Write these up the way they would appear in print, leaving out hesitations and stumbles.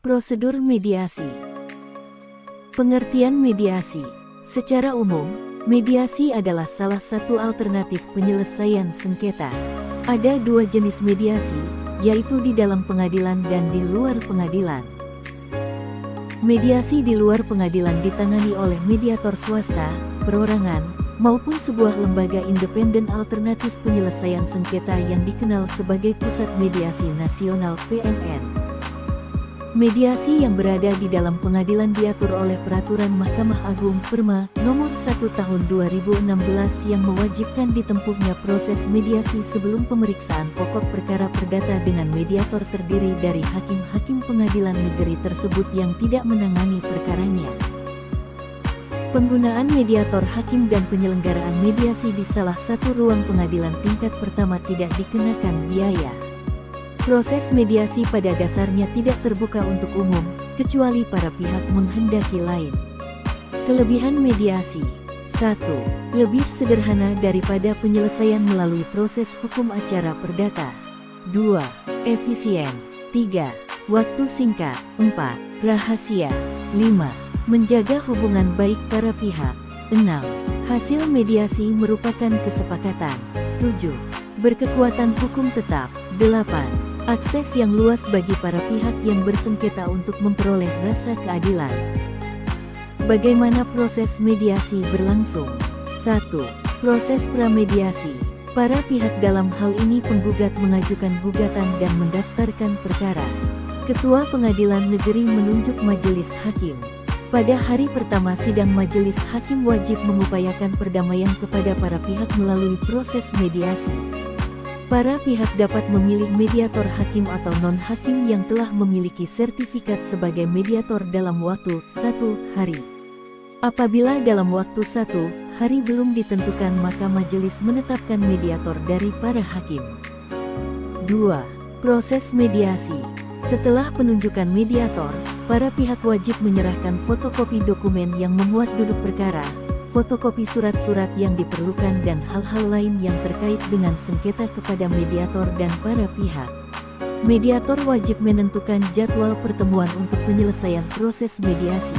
Prosedur mediasi. Pengertian mediasi. Secara umum, mediasi adalah salah satu alternatif penyelesaian sengketa. Ada dua jenis mediasi, yaitu di dalam pengadilan dan di luar pengadilan. Mediasi di luar pengadilan ditangani oleh mediator swasta, perorangan, maupun sebuah lembaga independen alternatif penyelesaian sengketa yang dikenal sebagai Pusat Mediasi Nasional (PMN). Mediasi yang berada di dalam pengadilan diatur oleh Peraturan Mahkamah Agung Perma Nomor 1 Tahun 2016 yang mewajibkan ditempuhnya proses mediasi sebelum pemeriksaan pokok perkara perdata dengan mediator terdiri dari hakim-hakim pengadilan negeri tersebut yang tidak menangani perkaranya. Penggunaan mediator hakim dan penyelenggaraan mediasi di salah satu ruang pengadilan tingkat pertama tidak dikenakan biaya. Proses mediasi pada dasarnya tidak terbuka untuk umum, kecuali para pihak menghendaki lain. Kelebihan mediasi. 1. Lebih sederhana daripada penyelesaian melalui proses hukum acara perdata. 2. Efisien. 3. Waktu singkat. 4. Rahasia. 5. Menjaga hubungan baik para pihak. 6. Hasil mediasi merupakan kesepakatan. 7. Berkekuatan hukum tetap. 8. Akses yang luas bagi para pihak yang bersengketa untuk memperoleh rasa keadilan. Bagaimana proses mediasi berlangsung? 1. Proses pramediasi. Para pihak dalam hal ini penggugat mengajukan gugatan dan mendaftarkan perkara. Ketua Pengadilan Negeri menunjuk majelis hakim. Pada hari pertama sidang, majelis hakim wajib mengupayakan perdamaian kepada para pihak melalui proses mediasi. Para pihak dapat memilih mediator hakim atau non-hakim yang telah memiliki sertifikat sebagai mediator dalam waktu 1 hari. Apabila dalam waktu 1 hari belum ditentukan, maka majelis menetapkan mediator dari para hakim. 2. Proses mediasi. Setelah penunjukan mediator, para pihak wajib menyerahkan fotokopi dokumen yang memuat duduk perkara, fotokopi surat-surat yang diperlukan dan hal-hal lain yang terkait dengan sengketa kepada mediator dan para pihak. Mediator wajib menentukan jadwal pertemuan untuk penyelesaian proses mediasi.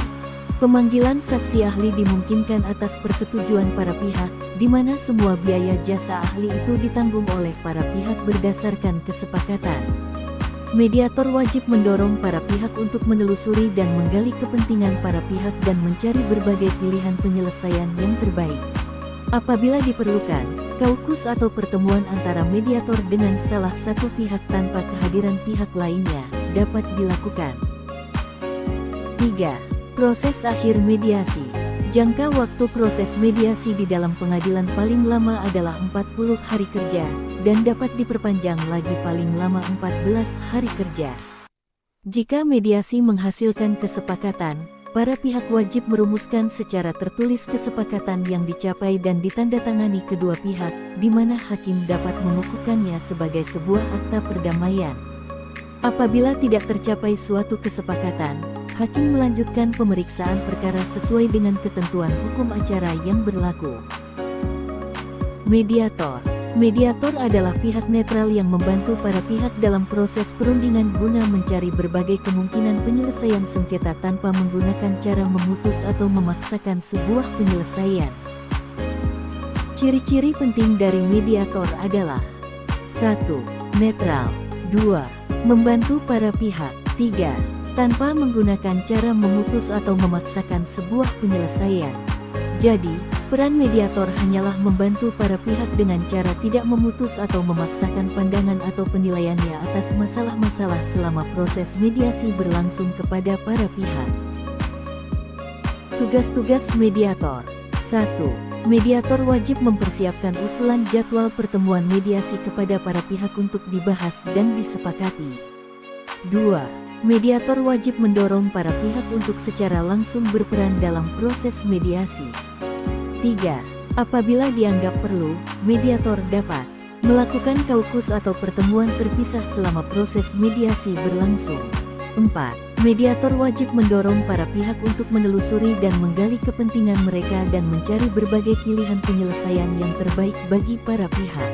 Pemanggilan saksi ahli dimungkinkan atas persetujuan para pihak, di mana semua biaya jasa ahli itu ditanggung oleh para pihak berdasarkan kesepakatan. Mediator wajib mendorong para pihak untuk menelusuri dan menggali kepentingan para pihak dan mencari berbagai pilihan penyelesaian yang terbaik. Apabila diperlukan, kaukus atau pertemuan antara mediator dengan salah satu pihak tanpa kehadiran pihak lainnya dapat dilakukan. 3. Proses akhir mediasi. Jangka waktu proses mediasi di dalam pengadilan paling lama adalah 40 hari kerja, dan dapat diperpanjang lagi paling lama 14 hari kerja. Jika mediasi menghasilkan kesepakatan, para pihak wajib merumuskan secara tertulis kesepakatan yang dicapai dan ditandatangani kedua pihak, di mana hakim dapat mengukuhkannya sebagai sebuah akta perdamaian. Apabila tidak tercapai suatu kesepakatan, hakim melanjutkan pemeriksaan perkara sesuai dengan ketentuan hukum acara yang berlaku. Mediator. Mediator adalah pihak netral yang membantu para pihak dalam proses perundingan guna mencari berbagai kemungkinan penyelesaian sengketa tanpa menggunakan cara memutus atau memaksakan sebuah penyelesaian. Ciri-ciri penting dari mediator adalah: 1. Netral. 2. Membantu para pihak. 3. Tanpa menggunakan cara memutus atau memaksakan sebuah penyelesaian. Jadi, peran mediator hanyalah membantu para pihak dengan cara tidak memutus atau memaksakan pandangan atau penilaiannya atas masalah-masalah selama proses mediasi berlangsung kepada para pihak. Tugas-tugas mediator. 1. Mediator wajib mempersiapkan usulan jadwal pertemuan mediasi kepada para pihak untuk dibahas dan disepakati. 2. Mediator wajib mendorong para pihak untuk secara langsung berperan dalam proses mediasi. 3. Apabila dianggap perlu, mediator dapat melakukan kaukus atau pertemuan terpisah selama proses mediasi berlangsung. 4. Mediator wajib mendorong para pihak untuk menelusuri dan menggali kepentingan mereka dan mencari berbagai pilihan penyelesaian yang terbaik bagi para pihak.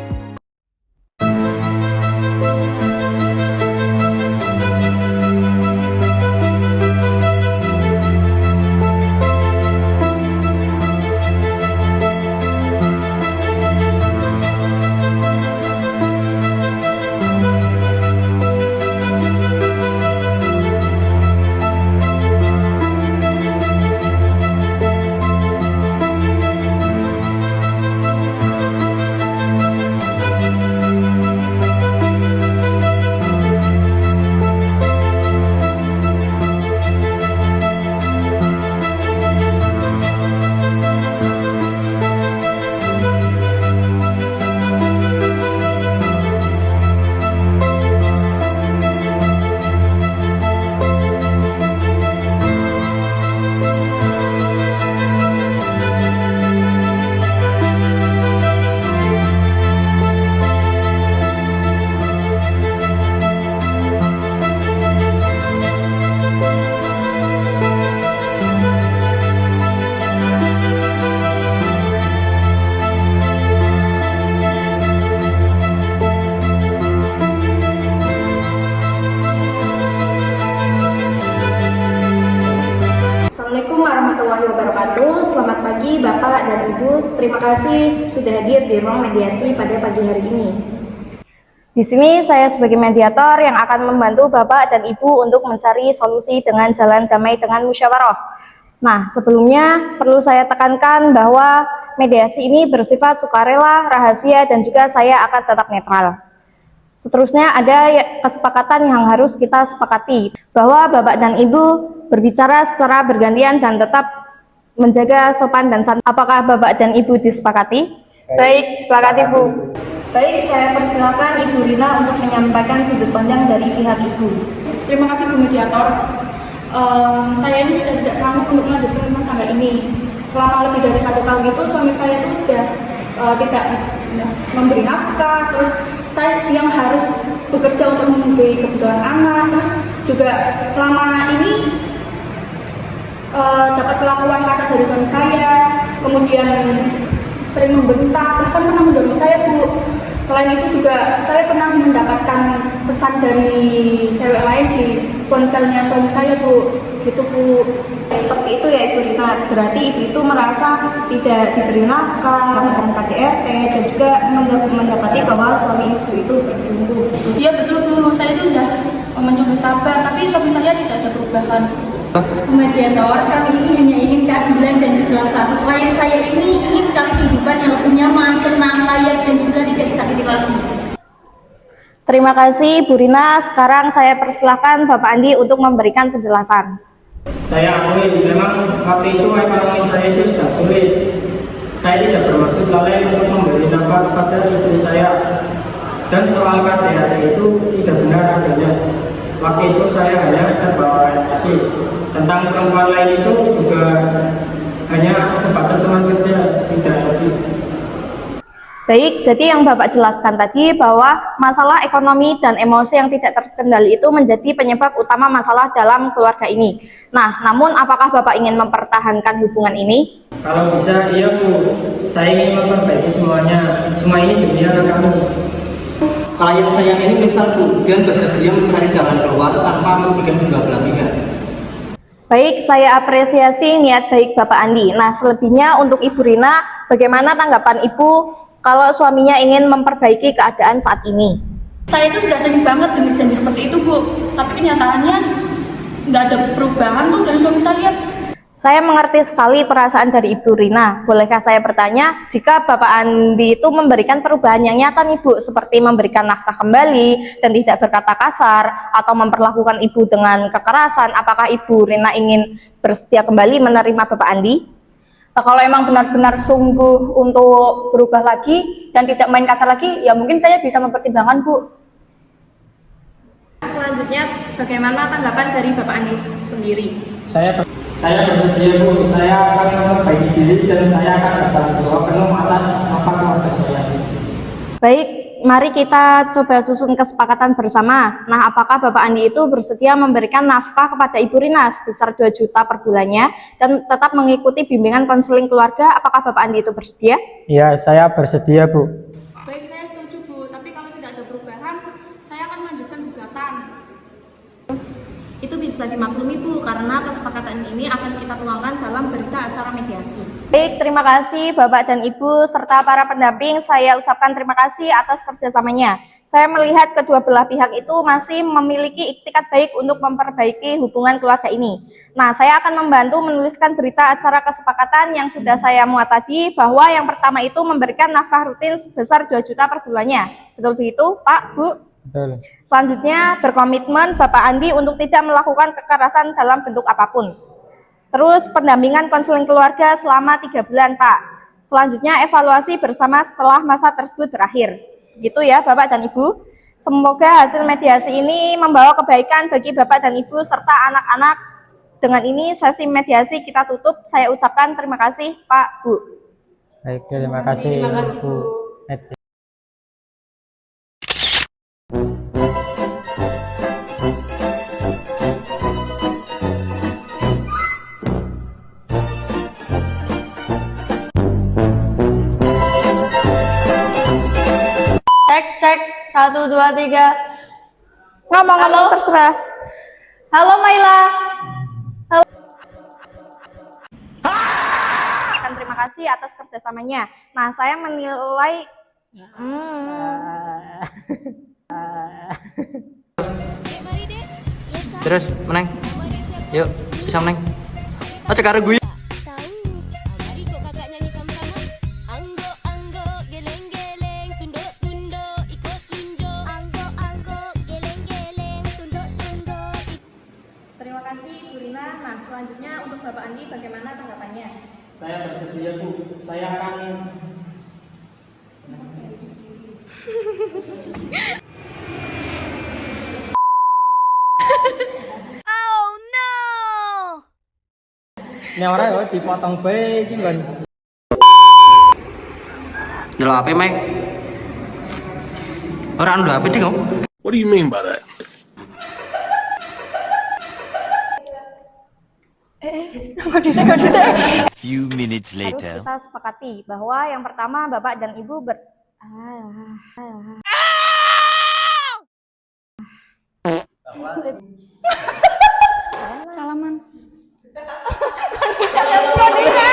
Ibu, terima kasih sudah hadir di ruang mediasi pada pagi hari ini. Di sini saya sebagai mediator yang akan membantu Bapak dan Ibu untuk mencari solusi dengan jalan damai dengan musyawarah. Nah, sebelumnya perlu saya tekankan bahwa mediasi ini bersifat sukarela, rahasia, dan juga saya akan tetap netral. Seterusnya ada kesepakatan yang harus kita sepakati, bahwa Bapak dan Ibu berbicara secara bergantian dan tetap menjaga sopan dan santun. Apakah Bapak dan Ibu disepakati? Baik, sepakati Bu. Baik, saya persilakan Ibu Rina untuk menyampaikan sudut pandang dari pihak Ibu. Terima kasih Bu Mediator. Saya ini sudah tidak sanggup untuk melanjutkan rumah tangga ini. Selama lebih dari 1 tahun itu suami saya itu sudah tidak memberi nafkah, terus saya yang harus bekerja untuk memenuhi kebutuhan anak, terus juga selama ini dapat perlakuan kasar dari suami saya, kemudian sering membentak, bahkan pernah mendorong saya Bu. Selain itu juga saya pernah mendapatkan pesan dari cewek lain di ponselnya suami saya Bu, gitu Bu. Seperti itu ya Ibu Rina, berarti Ibu itu merasa tidak diberi nafkah, mendapatkan KDRT, dan juga mendapati bahwa suami Ibu itu berselingkuh. Iya betul Bu, saya itu sudah mencoba sabar, tapi suami saya tidak ada perubahan. Mediator, kami ini hanya ingin keadilan dan kejelasan. Klien saya ini ingin sekali kehidupan yang lebih nyaman, tenang, layak, dan juga tidak disakiti lagi. Terima kasih Bu Rina. Sekarang saya persilahkan Bapak Andi untuk memberikan penjelasan. Saya akui memang waktu itu ekonomi saya itu sedang sulit. Saya tidak bermaksud lalai untuk memberi nafkah kepada istri saya. Dan soal KDRT itu tidak benar adanya. Waktu itu saya hanya terbawa emosi. Tentang perempuan lain itu juga hanya sebatas teman kerja, tidak lebih. Baik, jadi yang Bapak jelaskan tadi bahwa masalah ekonomi dan emosi yang tidak terkendali itu menjadi penyebab utama masalah dalam keluarga ini. Nah, namun apakah Bapak ingin mempertahankan hubungan ini? Kalau bisa, iya Bu. Saya ingin memperbaiki semuanya. Semua ini demi anak kami. Klien saya ini misal Bu, dia bersedia mencari jalan keluar tanpa merugikan kedua belah pihak. Baik, saya apresiasi niat baik Bapak Andi. Nah, selebihnya untuk Ibu Rina, bagaimana tanggapan Ibu kalau suaminya ingin memperbaiki keadaan saat ini? Saya itu sudah sering banget dengar janji seperti itu Bu, tapi kenyataannya nggak ada perubahan tuh dari suami saya. Saya mengerti sekali perasaan dari Ibu Rina. Bolehkah saya bertanya, jika Bapak Andi itu memberikan perubahan yang nyata nih Bu, seperti memberikan nafkah kembali dan tidak berkata kasar, atau memperlakukan Ibu dengan kekerasan, apakah Ibu Rina ingin bersedia kembali menerima Bapak Andi? Nah, kalau emang benar-benar sungguh untuk berubah lagi dan tidak main kasar lagi, ya mungkin saya bisa mempertimbangkan Bu. Selanjutnya, bagaimana tanggapan dari Bapak Andi sendiri? Saya bersedia Bu, saya akan memperbaiki diri dan saya akan bertanggung jawab penuh atas nafkah keluarga saya. Baik, mari kita coba susun kesepakatan bersama. Nah, apakah Bapak Andi itu bersedia memberikan nafkah kepada Ibu Rina sebesar 2 juta per bulannya dan tetap mengikuti bimbingan konseling keluarga? Apakah Bapak Andi itu bersedia? Iya, saya bersedia Bu. Baik, saya setuju Bu, tapi kalau tidak ada perubahan, saya akan melanjutkan gugatan. Itu bisa dimaklumi Bu, karena kesepakatan ini akan kita tuangkan dalam berita acara mediasi. Baik, terima kasih Bapak dan Ibu serta para pendamping. Saya ucapkan terima kasih atas kerjasamanya. Saya melihat kedua belah pihak itu masih memiliki iktikat baik untuk memperbaiki hubungan keluarga ini. Nah, saya akan membantu menuliskan berita acara kesepakatan yang sudah saya muat tadi, bahwa yang pertama itu memberikan nafkah rutin sebesar 2 juta per bulannya. Betul begitu, Pak, Bu? Betul. Selanjutnya, berkomitmen Bapak Andi untuk tidak melakukan kekerasan dalam bentuk apapun. Terus, pendampingan konseling keluarga selama 3 bulan, Pak. Selanjutnya, evaluasi bersama setelah masa tersebut berakhir. Gitu ya, Bapak dan Ibu. Semoga hasil mediasi ini membawa kebaikan bagi Bapak dan Ibu serta anak-anak. Dengan ini, sesi mediasi kita tutup. Saya ucapkan terima kasih, Pak, Bu. Baik, terima kasih Bu. Cek, 1, 2, 3. Ngomong-ngomong terserah. Halo Maila. Halo. Terima kasih. kasih atas kerjasamanya. Nah, saya menilai Terus meneng. Yuk, bisa meneng. Aja karo gue. Terima kasih Bu Rina. Nah, selanjutnya untuk Bapak Andi bagaimana tanggapannya? Saya bersedia Bu, saya akan Ini orang ya dipotong bae iki lho. Delok HP, Mek. Ora anu HP ding. What do you mean by that? Few minutes Harus later. kita sepakati bahwa yang pertama Bapak dan Ibu Salaman. Kok